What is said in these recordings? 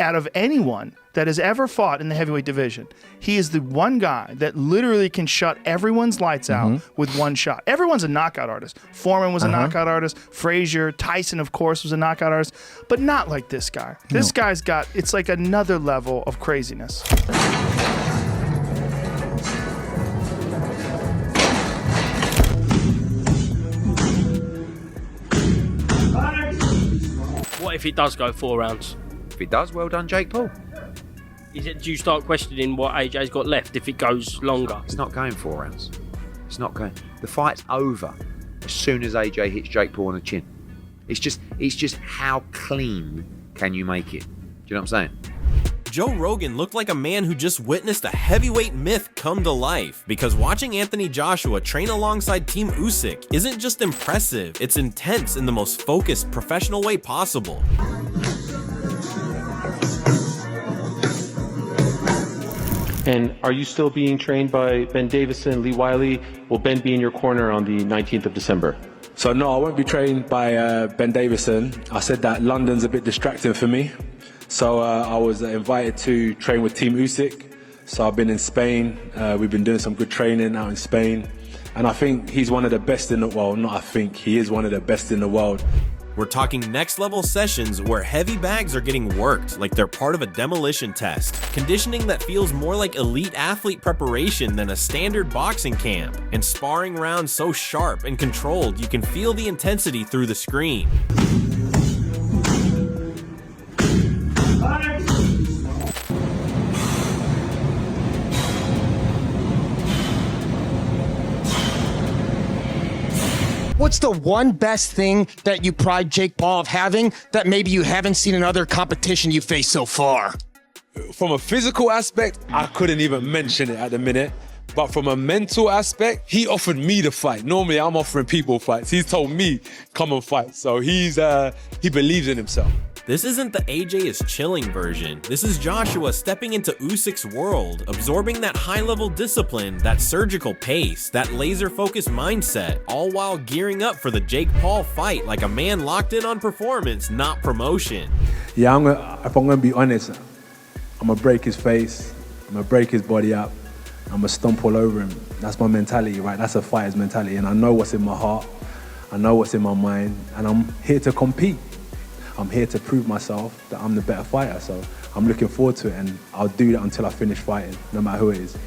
out of anyone that has ever fought in the heavyweight division, he is the one guy that literally can shut everyone's lights out with one shot. Everyone's a knockout artist. Foreman was a knockout artist. Frazier, Tyson, of course, was a knockout artist, but not like this guy. This guy's got, it's like another level of craziness. What if it does go 4 rounds? If it does, well done, Jake Paul. Do you start questioning what AJ's got left if it goes longer? It's not going 4 rounds. It's not going. The fight's over as soon as AJ hits Jake Paul on the chin. It's just how clean can you make it? Do you know what I'm saying? Joe Rogan looked like a man who just witnessed a heavyweight myth come to life, because watching Anthony Joshua train alongside Team Usyk isn't just impressive, it's intense in the most focused, professional way possible. And are you still being trained by Ben Davison, Lee Wiley? Will Ben be in your corner on the 19th of December? So no, I won't be trained by Ben Davison. I said that London's a bit distracting for me. So I was invited to train with Team Usyk. So I've been in Spain. We've been doing some good training out in Spain. And I think he's one of the best in the world. Not I think, he is one of the best in the world. We're talking next level sessions where heavy bags are getting worked like they're part of a demolition test. Conditioning that feels more like elite athlete preparation than a standard boxing camp. And sparring rounds so sharp and controlled you can feel the intensity through the screen. What's the one best thing that you pride Jake Paul of having that maybe you haven't seen in other competition you faced so far? From a physical aspect, I couldn't even mention it at the minute. But from a mental aspect, he offered me the fight. Normally, I'm offering people fights. He's told me, come and fight. So he believes in himself. This isn't the AJ is chilling version. This is Joshua stepping into Usyk's world, absorbing that high-level discipline, that surgical pace, that laser-focused mindset, all while gearing up for the Jake Paul fight like a man locked in on performance, not promotion. Yeah, if I'm gonna be honest, I'm gonna break his face, I'm gonna break his body up, I'm gonna stomp all over him. That's my mentality, right? That's a fighter's mentality, and I know what's in my heart, I know what's in my mind, and I'm here to compete. I'm here to prove myself that I'm the better fighter, so I'm looking forward to it, and I'll do that until I finish fighting, no matter who it is.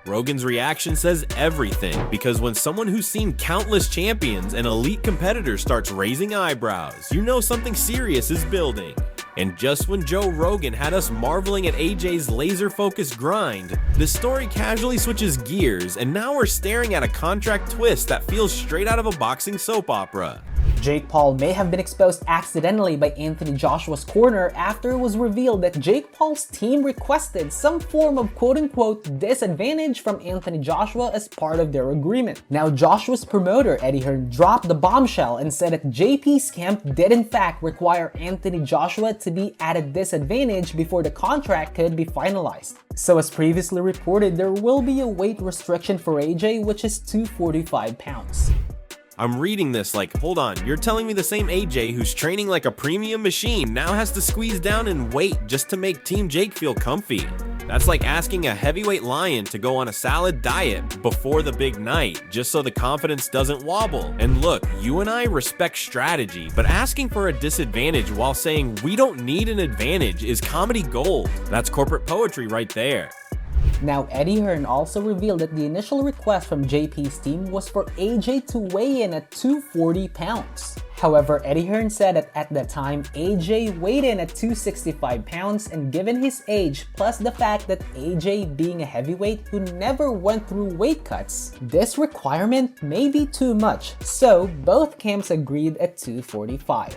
Rogan's reaction says everything, because when someone who's seen countless champions and elite competitors starts raising eyebrows, you know something serious is building. And just when Joe Rogan had us marveling at AJ's laser-focused grind, the story casually switches gears, and now we're staring at a contract twist that feels straight out of a boxing soap opera. Jake Paul may have been exposed accidentally by Anthony Joshua's corner after it was revealed that Jake Paul's team requested some form of quote-unquote disadvantage from Anthony Joshua as part of their agreement. Now, Joshua's promoter, Eddie Hearn, dropped the bombshell and said that JP's camp did in fact require Anthony Joshua to be at a disadvantage before the contract could be finalized. So as previously reported, there will be a weight restriction for AJ, which is 245 pounds. I'm reading this like, hold on, you're telling me the same AJ who's training like a premium machine now has to squeeze down and wait just to make Team Jake feel comfy? That's like asking a heavyweight lion to go on a salad diet before the big night, just so the confidence doesn't wobble. And look, you and I respect strategy, but asking for a disadvantage while saying we don't need an advantage is comedy gold. That's corporate poetry right there. Now, Eddie Hearn also revealed that the initial request from JP's team was for AJ to weigh in at 240 pounds. However, Eddie Hearn said that at the time, AJ weighed in at 265 pounds, and given his age, plus the fact that AJ being a heavyweight who never went through weight cuts, this requirement may be too much, so both camps agreed at 245.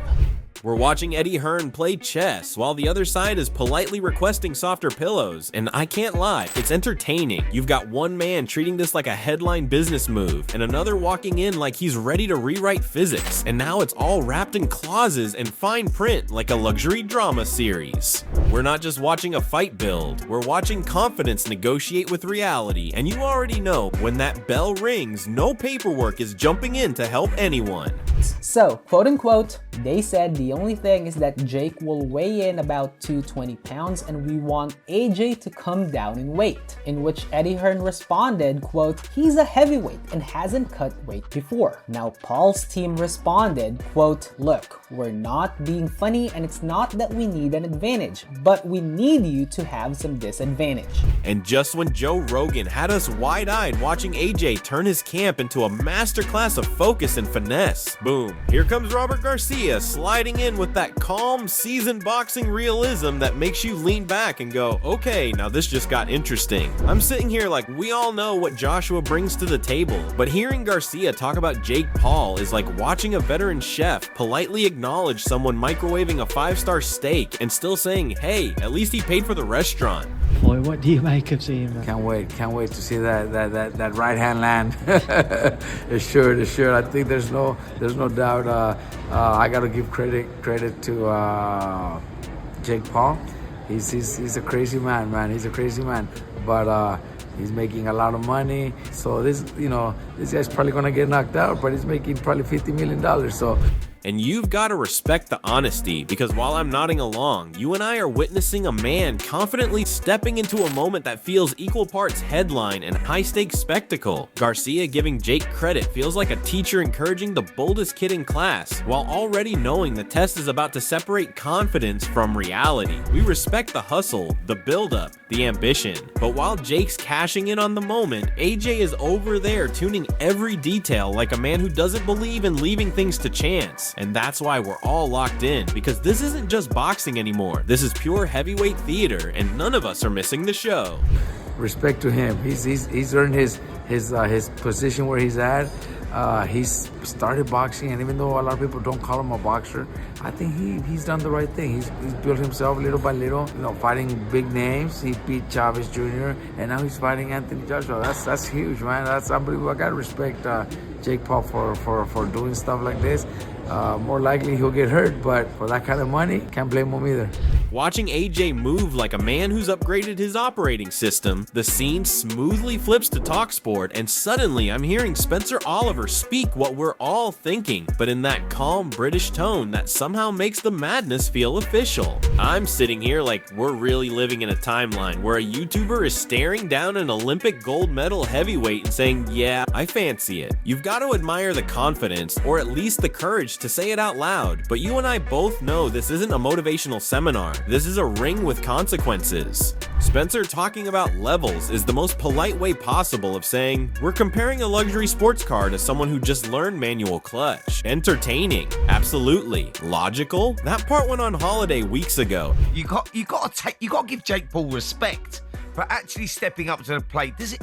We're watching Eddie Hearn play chess while the other side is politely requesting softer pillows, and I can't lie, it's entertaining. You've got one man treating this like a headline business move, and another walking in like he's ready to rewrite physics, and now it's all wrapped in clauses and fine print like a luxury drama series. We're not just watching a fight build, we're watching confidence negotiate with reality, and you already know when that bell rings, no paperwork is jumping in to help anyone. pounds. So, quote unquote, they said the only thing is that Jake will weigh in about 220 pounds and we want AJ to come down in weight. In which Eddie Hearn responded, quote, he's a heavyweight and hasn't cut weight before. Now, Paul's team responded, quote, look, we're not being funny and it's not that we need an advantage, but we need you to have some disadvantage. And just when Joe Rogan had us wide-eyed watching AJ turn his camp into a masterclass of focus and finesse, boom, here comes Robert Garcia sliding in with that calm, seasoned boxing realism that makes you lean back and go, okay, now this just got interesting. I'm sitting here like, we all know what Joshua brings to the table, but hearing Garcia talk about Jake Paul is like watching a veteran chef politely acknowledge someone microwaving a 5-star steak and still saying, hey, at least he paid for the restaurant. Boy, what do you make of seeing that? Can't wait to see that right hand land. Assured. I think there's no doubt. I got to give credit to Jake Paul. He's a crazy man. He's a crazy man, but he's making a lot of money. So this guy's probably gonna get knocked out, but he's making probably $50 million. So. And you've got to respect the honesty, because while I'm nodding along, you and I are witnessing a man confidently stepping into a moment that feels equal parts headline and high-stakes spectacle. Garcia giving Jake credit feels like a teacher encouraging the boldest kid in class, while already knowing the test is about to separate confidence from reality. We respect the hustle, the build-up, the ambition. But while Jake's cashing in on the moment, AJ is over there tuning every detail like a man who doesn't believe in leaving things to chance. And that's why we're all locked in, because this isn't just boxing anymore. This is pure heavyweight theater, and none of us are missing the show. Respect to him. He's earned his position where he's at. He's started boxing, and even though a lot of people don't call him a boxer, I think he's done the right thing. He's built himself little by little, fighting big names. He beat Chavez Jr., and now he's fighting Anthony Joshua. That's huge, man. That's unbelievable. I gotta respect Jake Paul for doing stuff like this. More likely he'll get hurt, but for that kind of money, can't blame him either. Watching AJ move like a man who's upgraded his operating system, the scene smoothly flips to TalkSport, and suddenly I'm hearing Spencer Oliver speak what we're all thinking, but in that calm British tone that somehow makes the madness feel official. I'm sitting here like we're really living in a timeline where a YouTuber is staring down an Olympic gold medal heavyweight and saying, yeah, I fancy it. You've got to admire the confidence, or at least the courage to say it out loud, but you and I both know this isn't a motivational seminar. This is a ring with consequences. Spencer talking about levels is the most polite way possible of saying, we're comparing a luxury sports car to someone who just learned manual clutch. Entertaining, absolutely. Logical? That part went on holiday weeks ago. You got to give Jake Paul respect for actually stepping up to the plate. Is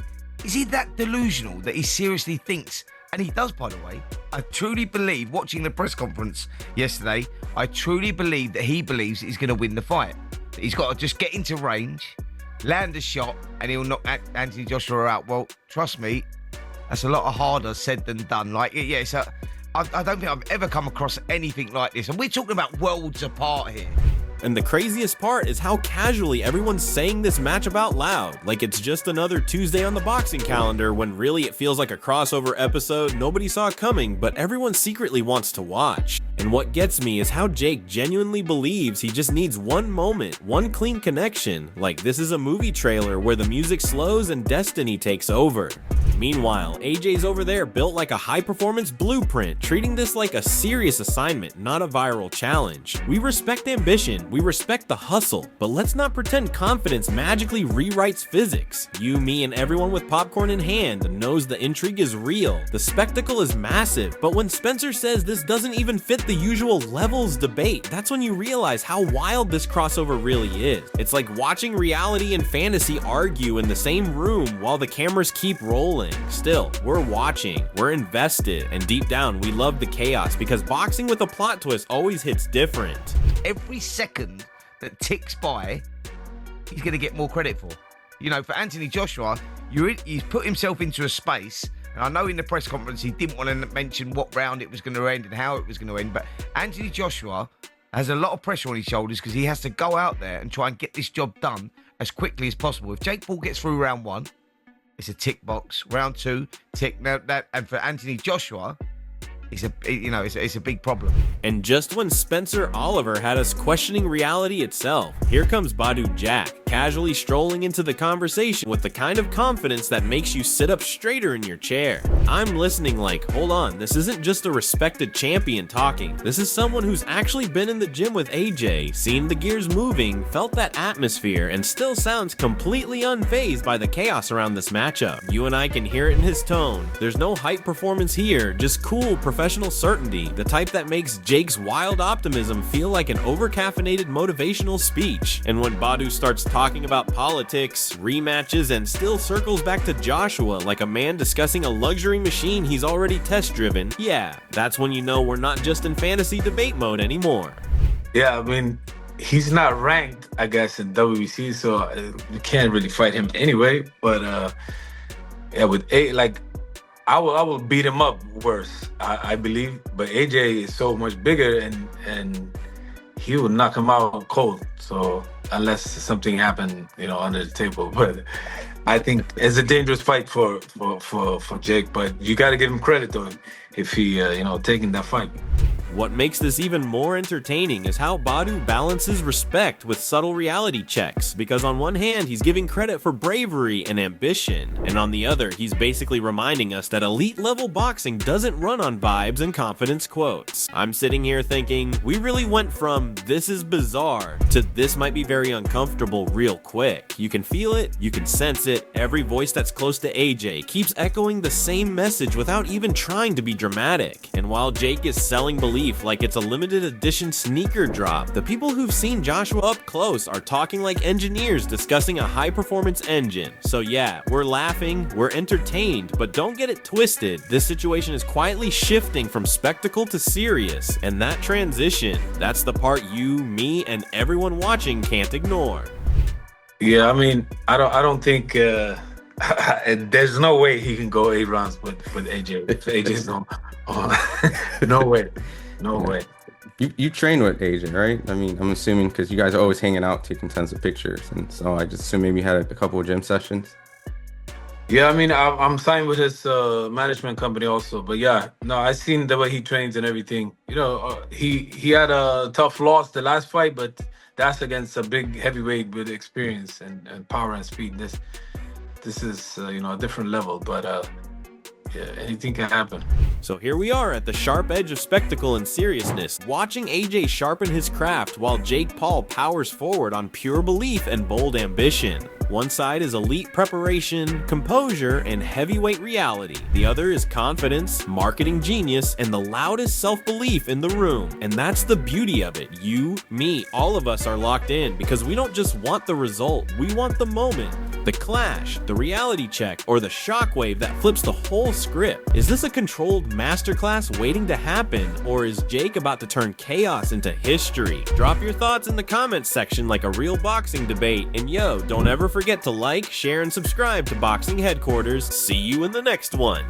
he that delusional that he seriously thinks? And he does, by the way. I truly believe, watching the press conference yesterday, I truly believe that he believes he's going to win the fight. That he's got to just get into range, land a shot, and he'll knock Anthony Joshua out. Well, trust me, that's a lot harder said than done. I don't think I've ever come across anything like this. And we're talking about worlds apart here. And the craziest part is how casually everyone's saying this matchup out loud, like it's just another Tuesday on the boxing calendar, when really it feels like a crossover episode nobody saw coming, but everyone secretly wants to watch. And what gets me is how Jake genuinely believes he just needs one moment, one clean connection, like this is a movie trailer where the music slows and destiny takes over. Meanwhile, AJ's over there built like a high-performance blueprint, treating this like a serious assignment, not a viral challenge. We respect ambition, we respect the hustle, but let's not pretend confidence magically rewrites physics. You, me, and everyone with popcorn in hand knows the intrigue is real, the spectacle is massive, but when Spencer says this doesn't even fit the usual levels debate, that's when you realize how wild this crossover really is. It's like watching reality and fantasy argue in the same room while the cameras keep rolling. Still, we're watching, we're invested, and deep down we love the chaos because boxing with a plot twist always hits different. Every second that ticks by, he's going to get more credit for. For Anthony Joshua, he's put himself into a space, and I know in the press conference he didn't want to mention what round it was going to end and how it was going to end, but Anthony Joshua has a lot of pressure on his shoulders because he has to go out there and try and get this job done as quickly as possible. If Jake Paul gets through round one, it's a tick box. Round two, tick. Now that, and for Anthony Joshua, it's a big problem. And just when Spencer Oliver had us questioning reality itself, here comes Badou Jack, casually strolling into the conversation with the kind of confidence that makes you sit up straighter in your chair. I'm listening like, hold on, this isn't just a respected champion talking. This is someone who's actually been in the gym with AJ, seen the gears moving, felt that atmosphere, and still sounds completely unfazed by the chaos around this matchup. You and I can hear it in his tone. There's no hype performance here, just cool professional certainty, the type that makes Jake's wild optimism feel like an over-caffeinated motivational speech. And when Badou starts talking about politics, rematches, and still circles back to Joshua like a man discussing a luxury machine he's already test-driven, yeah, that's when you know we're not just in fantasy debate mode anymore. Yeah, I mean, he's not ranked, I guess, in WBC, so you can't really fight him anyway. But yeah, with I will beat him up worse, I believe. But AJ is so much bigger, and he will knock him out cold. So unless something happened, under the table. But I think it's a dangerous fight for Jake. But you got to give him credit though, if he taking that fight. What makes this even more entertaining is how Badou balances respect with subtle reality checks, because on one hand he's giving credit for bravery and ambition, and on the other he's basically reminding us that elite level boxing doesn't run on vibes and confidence quotes. I'm sitting here thinking, we really went from "this is bizarre" to "this might be very uncomfortable" real quick. You can feel it, you can sense it, every voice that's close to AJ keeps echoing the same message without even trying to be dramatic. And while Jake is selling belief like it's a limited edition sneaker drop, the people who've seen Joshua up close are talking like engineers discussing a high performance engine. So yeah, we're laughing, we're entertained, but don't get it twisted. This situation is quietly shifting from spectacle to serious, and that transition, that's the part you, me, and everyone watching can't ignore. Yeah, I mean, I don't think there's no way he can go 8 rounds with AJ. If AJ's no way. No way. You train with AJ, right? I mean, I'm assuming because you guys are always hanging out, taking tons of pictures, and so I just assume maybe you had a couple of gym sessions. Yeah, I mean, I'm signed with his management company also, but yeah, no, I seen the way he trains and everything. He had a tough loss the last fight, but that's against a big heavyweight with experience and power and speed. This is a different level, but yeah, anything can happen. So here we are at the sharp edge of spectacle and seriousness, watching AJ sharpen his craft while Jake Paul powers forward on pure belief and bold ambition. One side is elite preparation, composure, and heavyweight reality. The other is confidence, marketing genius, and the loudest self-belief in the room. And that's the beauty of it. You, me, all of us are locked in because we don't just want the result, we want the moment. The clash, the reality check, or the shockwave that flips the whole script. Is this a controlled masterclass waiting to happen, or is Jake about to turn chaos into history? Drop your thoughts in the comments section like a real boxing debate, and yo, don't ever forget to like, share, and subscribe to Boxing Headquarters. See you in the next one.